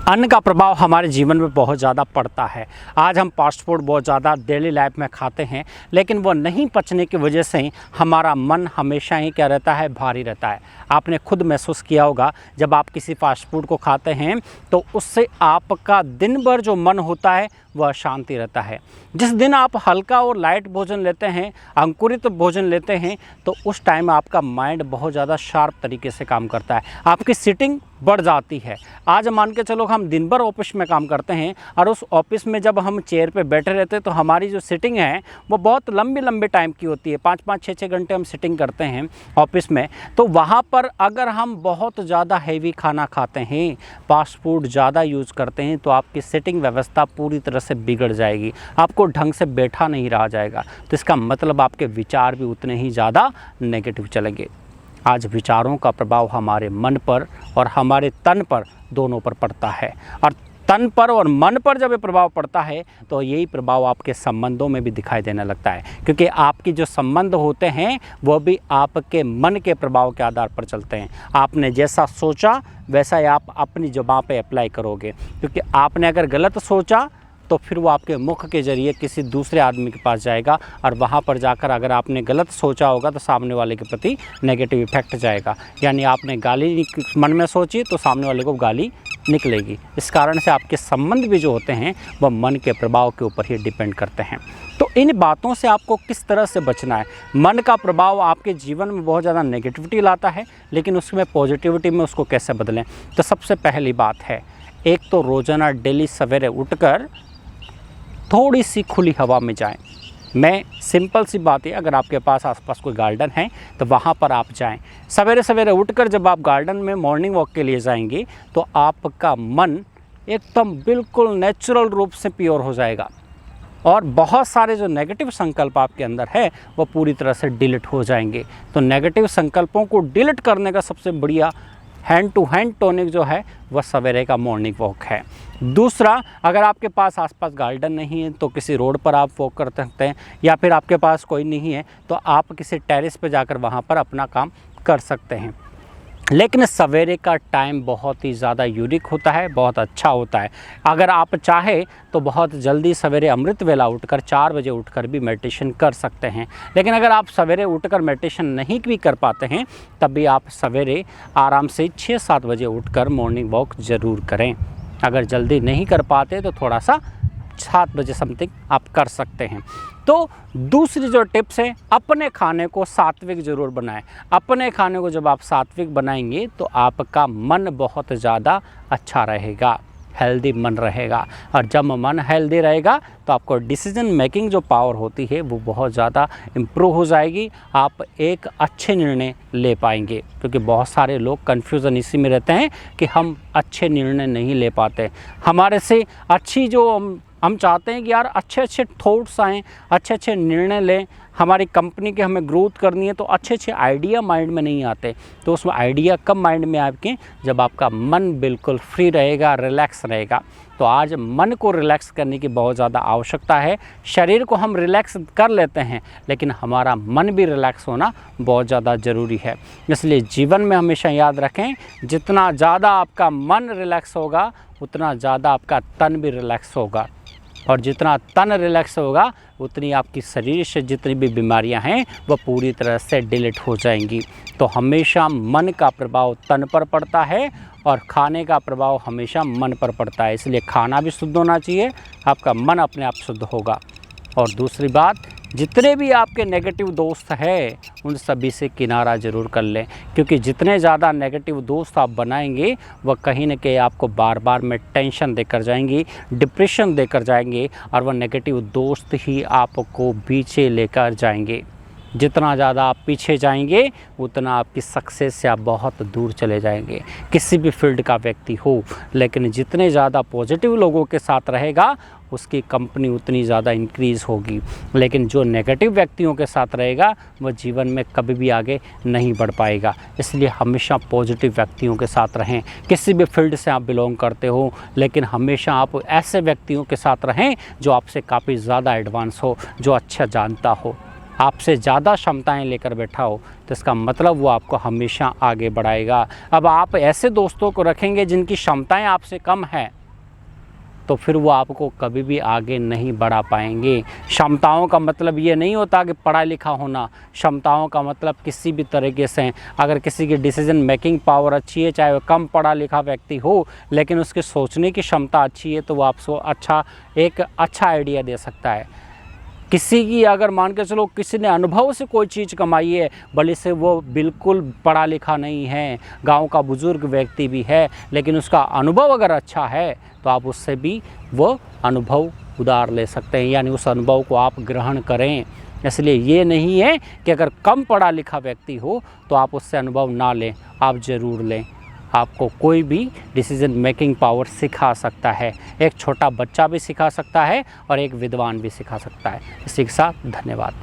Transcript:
अन्न का प्रभाव हमारे जीवन में बहुत ज़्यादा पड़ता है। आज हम फास्ट फूड बहुत ज़्यादा डेली लाइफ में खाते हैं, लेकिन वो नहीं पचने की वजह से हमारा मन हमेशा ही क्या रहता है, भारी रहता है। आपने खुद महसूस किया होगा, जब आप किसी फास्ट फूड को खाते हैं तो उससे आपका दिन भर जो मन होता है वह शांति रहता है। जिस दिन आप हल्का और लाइट भोजन लेते हैं, अंकुरित भोजन लेते हैं, तो उस टाइम आपका माइंड बहुत ज़्यादा शार्प तरीके से काम करता है, आपकी सिटिंग बढ़ जाती है। आज मान के चलो हम दिन भर ऑफिस में काम करते हैं और उस ऑफिस में जब हम चेयर पे बैठे रहते हैं तो हमारी जो सिटिंग है वो बहुत लंबे टाइम की होती है। 5-5, 6-6 घंटे हम सिटिंग करते हैं ऑफिस में। तो वहाँ पर अगर हम बहुत ज़्यादा हैवी खाना खाते हैं, फास्ट फूड ज़्यादा यूज़ करते हैं, तो आपकी सिटिंग व्यवस्था पूरी तरह से बिगड़ जाएगी, आपको ढंग से बैठा नहीं रहा जाएगा। तो इसका मतलब आपके विचार भी उतने ही ज़्यादा नेगेटिव चलेंगे। आज विचारों का प्रभाव हमारे मन पर और हमारे तन पर दोनों पर पड़ता है, और तन पर और मन पर जब ये प्रभाव पड़ता है तो यही प्रभाव आपके संबंधों में भी दिखाई देने लगता है, क्योंकि आपकी जो संबंध होते हैं वो भी आपके मन के प्रभाव के आधार पर चलते हैं। आपने जैसा सोचा वैसा ही आप अपनी ज़बान पे अप्लाई करोगे, क्योंकि आपने अगर गलत सोचा तो फिर वो आपके मुख के ज़रिए किसी दूसरे आदमी के पास जाएगा, और वहाँ पर जाकर अगर आपने गलत सोचा होगा तो सामने वाले के प्रति नेगेटिव इफेक्ट जाएगा। यानी आपने गाली मन में सोची तो सामने वाले को गाली निकलेगी। इस कारण से आपके संबंध भी जो होते हैं वह मन के प्रभाव के ऊपर ही डिपेंड करते हैं। तो इन बातों से आपको किस तरह से बचना है। मन का प्रभाव आपके जीवन में बहुत ज़्यादा नेगेटिविटी लाता है, लेकिन उसमें पॉजिटिविटी में उसको कैसे बदलें। तो सबसे पहली बात है, एक तो रोज़ाना डेली सवेरे उठकर थोड़ी सी खुली हवा में जाएं। मैं सिंपल सी बात है, अगर आपके पास आसपास कोई गार्डन है तो वहाँ पर आप जाएं। सवेरे सवेरे उठकर जब आप गार्डन में मॉर्निंग वॉक के लिए जाएंगे तो आपका मन एकदम बिल्कुल नेचुरल रूप से प्योर हो जाएगा, और बहुत सारे जो नेगेटिव संकल्प आपके अंदर है वो पूरी तरह से डिलीट हो जाएंगे। तो नेगेटिव संकल्पों को डिलीट करने का सबसे बढ़िया हैंड टू हैंड टॉनिक जो है वह सवेरे का मॉर्निंग वॉक है। दूसरा, अगर आपके पास आसपास गार्डन नहीं है तो किसी रोड पर आप वॉक कर सकते हैं, या फिर आपके पास कोई नहीं है तो आप किसी टेरेस पे जाकर वहाँ पर अपना काम कर सकते हैं। लेकिन सवेरे का टाइम बहुत ही ज़्यादा यूनिक होता है, बहुत अच्छा होता है। अगर आप चाहे तो बहुत जल्दी सवेरे अमृत वेला उठकर 4 बजे उठकर भी मेडिटेशन कर सकते हैं। लेकिन अगर आप सवेरे उठकर मेडिटेशन नहीं भी कर पाते हैं तब भी आप सवेरे आराम से 6-7 बजे उठकर मॉर्निंग वॉक ज़रूर करें। अगर जल्दी नहीं कर पाते तो थोड़ा सा 7 बजे समथिंग आप कर सकते हैं। तो दूसरी जो टिप्स है, अपने खाने को सात्विक ज़रूर बनाएं। अपने खाने को जब आप सात्विक बनाएंगे तो आपका मन बहुत ज़्यादा अच्छा रहेगा, हेल्दी मन रहेगा, और जब मन हेल्दी रहेगा तो आपको डिसीजन मेकिंग जो पावर होती है वो बहुत ज़्यादा इम्प्रूव हो जाएगी। आप एक अच्छे निर्णय ले पाएंगे, क्योंकि बहुत सारे लोग कन्फ्यूज़न इसी में रहते हैं कि हम अच्छे निर्णय नहीं ले पाते। हमारे से अच्छी जो हम चाहते हैं कि यार अच्छे थॉट्स आएँ, अच्छे निर्णय लें, हमारी कंपनी की हमें ग्रोथ करनी है, तो अच्छे आइडिया माइंड में नहीं आते। तो उसमें आइडिया कब माइंड में आपके, जब आपका मन बिल्कुल फ्री रहेगा, रिलैक्स रहेगा। तो आज मन को रिलैक्स करने की बहुत ज़्यादा आवश्यकता है। शरीर को हम रिलैक्स कर लेते हैं, लेकिन हमारा मन भी रिलैक्स होना बहुत ज़्यादा ज़रूरी है। इसलिए जीवन में हमेशा याद रखें, जितना ज़्यादा आपका मन रिलैक्स होगा उतना ज़्यादा आपका तन भी रिलैक्स होगा, और जितना तन रिलैक्स होगा उतनी आपकी शरीर से जितनी भी बीमारियां हैं वह पूरी तरह से डिलीट हो जाएंगी। तो हमेशा मन का प्रभाव तन पर पड़ता है और खाने का प्रभाव हमेशा मन पर पड़ता है। इसलिए खाना भी शुद्ध होना चाहिए, आपका मन अपने आप शुद्ध होगा। और दूसरी बात, जितने भी आपके नेगेटिव दोस्त हैं उन सभी से किनारा ज़रूर कर लें, क्योंकि जितने ज़्यादा नेगेटिव दोस्त आप बनाएंगे वह कहीं न कहीं आपको बार बार में टेंशन देकर जाएंगी, डिप्रेशन देकर जाएंगे, और वह नेगेटिव दोस्त ही आपको पीछे लेकर जाएंगे। जितना ज़्यादा आप पीछे जाएंगे उतना आपकी सक्सेस से आप बहुत दूर चले जाएंगे, किसी भी फील्ड का व्यक्ति हो। लेकिन जितने ज़्यादा पॉजिटिव लोगों के साथ रहेगा उसकी कंपनी उतनी ज़्यादा इंक्रीज़ होगी। लेकिन जो नेगेटिव व्यक्तियों के साथ रहेगा वह जीवन में कभी भी आगे नहीं बढ़ पाएगा। इसलिए हमेशा पॉजिटिव व्यक्तियों के साथ रहें। किसी भी फील्ड से आप बिलोंग करते हो, लेकिन हमेशा आप ऐसे व्यक्तियों के साथ रहें जो आपसे काफ़ी ज़्यादा एडवांस हो, जो अच्छा जानता हो, आपसे ज़्यादा क्षमताएं लेकर बैठा हो, तो इसका मतलब वो आपको हमेशा आगे बढ़ाएगा। अब आप ऐसे दोस्तों को रखेंगे जिनकी क्षमताएं आपसे कम हैं, तो फिर वो आपको कभी भी आगे नहीं बढ़ा पाएंगे। क्षमताओं का मतलब ये नहीं होता कि पढ़ा लिखा होना। क्षमताओं का मतलब किसी भी तरीके से, अगर किसी की डिसीजन मेकिंग पावर अच्छी है, चाहे वो कम पढ़ा लिखा व्यक्ति हो, लेकिन उसके सोचने की क्षमता अच्छी है, तो वो आपको एक अच्छा आइडिया दे सकता है। किसी की अगर मान के चलो किसी ने अनुभव से कोई चीज़ कमाई है, भले से वो बिल्कुल पढ़ा लिखा नहीं है, गांव का बुजुर्ग व्यक्ति भी है, लेकिन उसका अनुभव अगर अच्छा है तो आप उससे भी वो अनुभव उधार ले सकते हैं, यानी उस अनुभव को आप ग्रहण करें। इसलिए ये नहीं है कि अगर कम पढ़ा लिखा व्यक्ति हो तो आप उससे अनुभव ना लें, आप ज़रूर लें। आपको कोई भी डिसीजन मेकिंग पावर सिखा सकता है। एक छोटा बच्चा भी सिखा सकता है और एक विद्वान भी सिखा सकता है। इसी के साथ धन्यवाद।